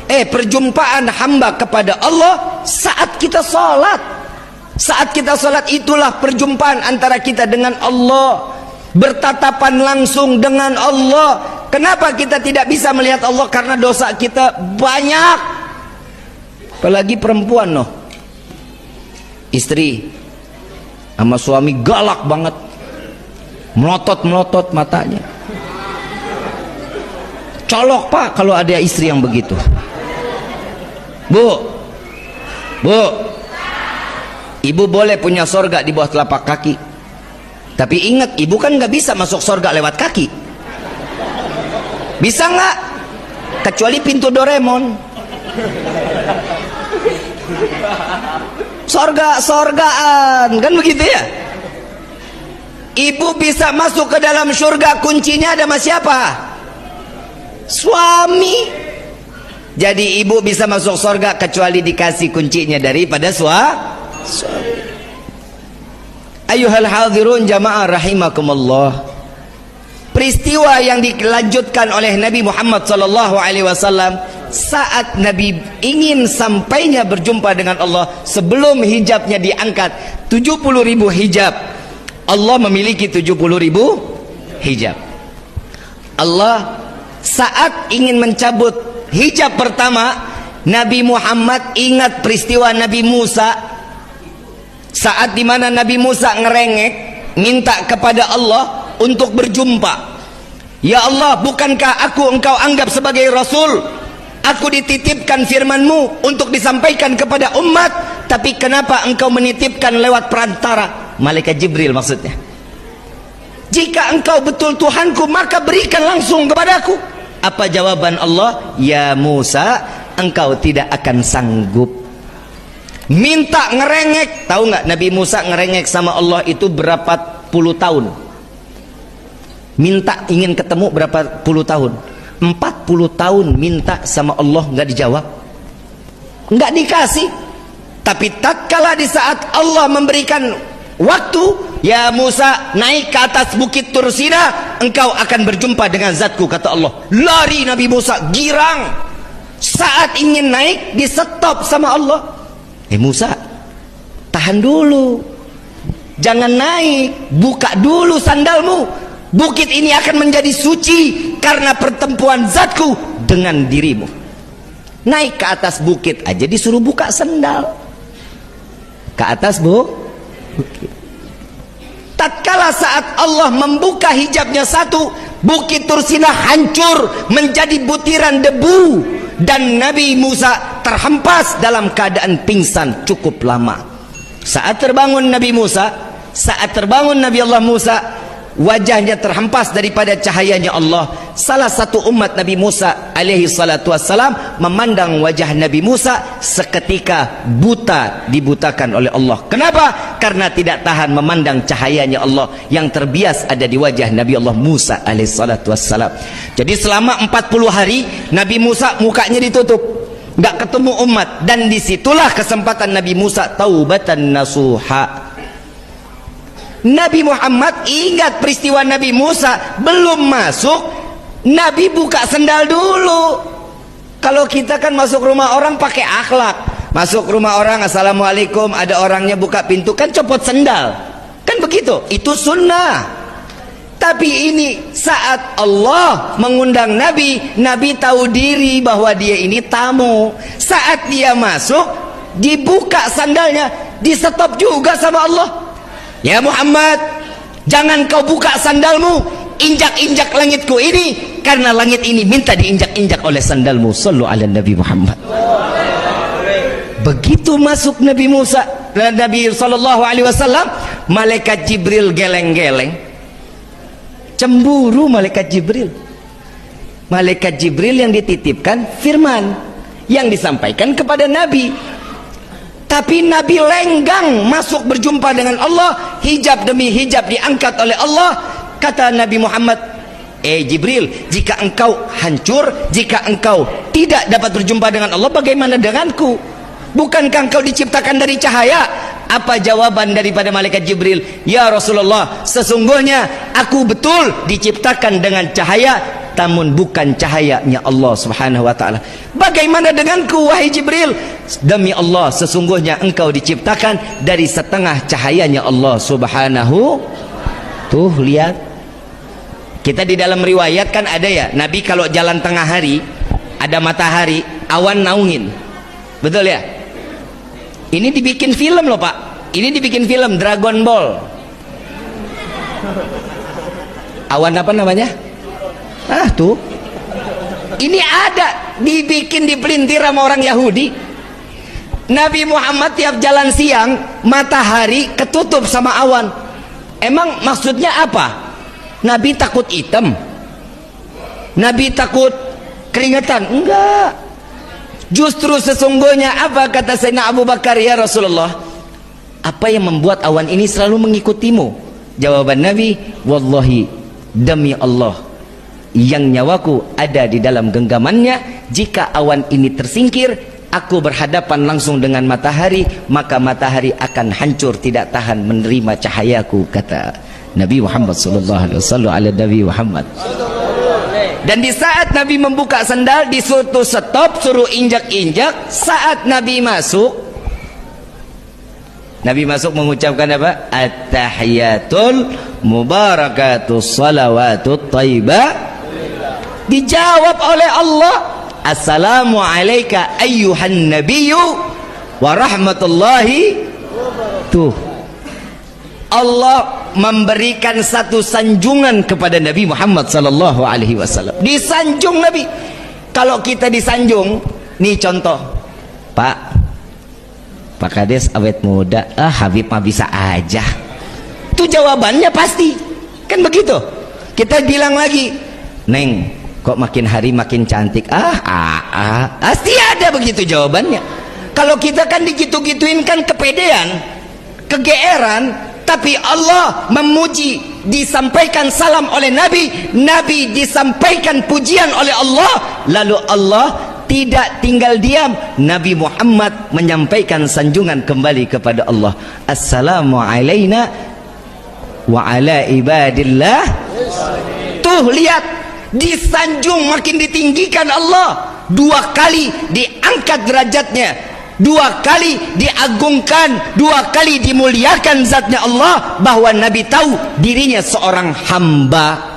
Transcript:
perjumpaan hamba kepada Allah saat kita sholat. Saat kita sholat itulah perjumpaan antara kita dengan Allah, bertatapan langsung dengan Allah. Kenapa kita tidak bisa melihat Allah? Karena dosa kita banyak. Apalagi perempuan noh, istri sama suami galak banget, melotot matanya. Colok pak kalau ada istri yang begitu. Bu, ibu boleh punya sorga di bawah telapak kaki, tapi ingat ibu kan nggak bisa masuk sorga lewat kaki. Bisa nggak? Kecuali pintu Doraemon. Sorgaan kan begitu ya. Ibu bisa masuk ke dalam surga, kuncinya ada sama siapa? Suami. Jadi ibu bisa masuk surga kecuali dikasih kuncinya daripada suami. Ayuhal hadirun jamaah rahimakumullah. Peristiwa yang dilanjutkan oleh Nabi Muhammad SAW saat Nabi ingin sampainya berjumpa dengan Allah, sebelum hijabnya diangkat 70.000 hijab. Allah memiliki 70.000 hijab. Allah saat ingin mencabut hijab pertama, Nabi Muhammad ingat peristiwa Nabi Musa, saat dimana Nabi Musa ngerengek minta kepada Allah untuk berjumpa. Ya Allah, bukankah engkau anggap sebagai Rasul? Aku dititipkan firman-Mu untuk disampaikan kepada umat, tapi kenapa engkau menitipkan lewat perantara? Malaikat Jibril maksudnya. Jika engkau betul Tuhanku, maka berikan langsung kepadaku. Apa jawaban Allah? Ya Musa, engkau tidak akan sanggup. Minta ngerengek. Tahu nggak Nabi Musa ngerengek sama Allah itu berapa puluh tahun? Minta ingin ketemu berapa puluh tahun? 40 tahun minta sama Allah, nggak dijawab, nggak dikasih. Tapi tatkala di saat Allah memberikan waktu, ya Musa naik ke atas bukit Tursina, engkau akan berjumpa dengan zatku, kata Allah. Lari Nabi Musa, girang. Saat ingin naik di stop sama Allah. Musa, tahan dulu, jangan naik, buka dulu sandalmu. Bukit ini akan menjadi suci karena pertemuan zatku dengan dirimu. Naik ke atas bukit aja disuruh buka sandal. Ke atas bukit. Tatkala saat Allah membuka hijabnya satu, bukit Tursina hancur menjadi butiran debu, dan Nabi Musa terhempas dalam keadaan pingsan cukup lama. Saat terbangun Nabi Allah Musa, wajahnya terhempas daripada cahayanya Allah. Salah satu umat Nabi Musa alaihi salatu wassalam memandang wajah Nabi Musa, seketika buta, dibutakan oleh Allah. Kenapa? Karena tidak tahan memandang cahayanya Allah yang terbias ada di wajah Nabi Allah Musa alaihi salatu wassalam. Jadi selama 40 hari Nabi Musa mukanya ditutup, nggak ketemu umat, dan disitulah kesempatan Nabi Musa taubatan nasuha. Nabi Muhammad ingat peristiwa Nabi Musa belum masuk, Nabi buka sendal dulu. Kalau kita kan masuk rumah orang pakai akhlak, masuk rumah orang assalamualaikum, ada orangnya buka pintu kan copot sendal, kan begitu, itu sunnah. Tapi ini saat Allah mengundang Nabi, Nabi tahu diri bahwa dia ini tamu. Saat dia masuk, dibuka sandalnya, di stop juga sama Allah. Ya Muhammad, jangan kau buka sandalmu, injak-injak langitku ini, karena langit ini minta diinjak-injak oleh sandalmu. Sallu ala Nabi Muhammad. Begitu masuk Nabi Musa dan Nabi SAW, malaikat Jibril geleng-geleng, cemburu malaikat Jibril. Malaikat Jibril yang dititipkan firman yang disampaikan kepada Nabi. Tapi Nabi lenggang masuk berjumpa dengan Allah, hijab demi hijab diangkat oleh Allah. Kata Nabi Muhammad, Jibril, jika engkau hancur, jika engkau tidak dapat berjumpa dengan Allah, bagaimana denganku? Bukankah engkau diciptakan dari cahaya? Apa jawaban daripada malaikat Jibril? Ya Rasulullah, sesungguhnya aku betul diciptakan dengan cahaya, namun bukan cahayanya Allah Subhanahu wa taala. Bagaimana denganku wahai Jibril? Demi Allah, sesungguhnya engkau diciptakan dari setengah cahayanya Allah Subhanahu. Tuh lihat, kita di dalam riwayat kan ada ya, Nabi kalau jalan tengah hari ada matahari, awan naungin, betul ya? Ini dibikin film loh Pak, ini dibikin film Dragon Ball. Awan apa namanya? Ah tuh, ini ada, dibikin dipelintir sama orang Yahudi. Nabi Muhammad tiap jalan siang, matahari ketutup sama awan. Emang maksudnya apa? Nabi takut hitam? Nabi takut keringetan? Enggak. Justru sesungguhnya apa kata Sayyidina Abu Bakar, ya Rasulullah, apa yang membuat awan ini selalu mengikutimu? Jawaban Nabi, wallahi, demi Allah yang nyawaku ada di dalam genggamannya, jika awan ini tersingkir, aku berhadapan langsung dengan matahari, maka matahari akan hancur, tidak tahan menerima cahayaku, kata Nabi Muhammad sallallahu alaihi wasallam. Ala Nabi Muhammad. Dan di saat Nabi membuka sandal, disuruh stop, suruh injak-injak. Saat Nabi masuk mengucapkan apa? At-tahiyatul mubarakatus salawatut thayyibah. Dijawab oleh Allah, assalamu alayka ayyuhan nabiyyu wa rahmatullahi. Tuh, Allah memberikan satu sanjungan kepada Nabi Muhammad sallallahu alaihi wasallam. Disanjung Nabi. Kalau kita disanjung, nih contoh, Pak Kades awet muda, Habib mah bisa aja. Itu jawabannya pasti, kan begitu. Kita bilang lagi, Neng, kok makin hari makin cantik. Pasti ada begitu jawabannya. Kalau kita kan digitu-gituin kan kepedean, kegeeran. Tapi Allah memuji, disampaikan salam oleh Nabi, Nabi disampaikan pujian oleh Allah, lalu Allah tidak tinggal diam. Nabi Muhammad menyampaikan sanjungan kembali kepada Allah, assalamu alaina wa ala ibadillah. Tuh lihat, disanjung, makin ditinggikan Allah, 2 kali diangkat derajatnya, 2 kali diagungkan, 2 kali dimuliakan zatnya Allah, bahwa Nabi tahu dirinya seorang hamba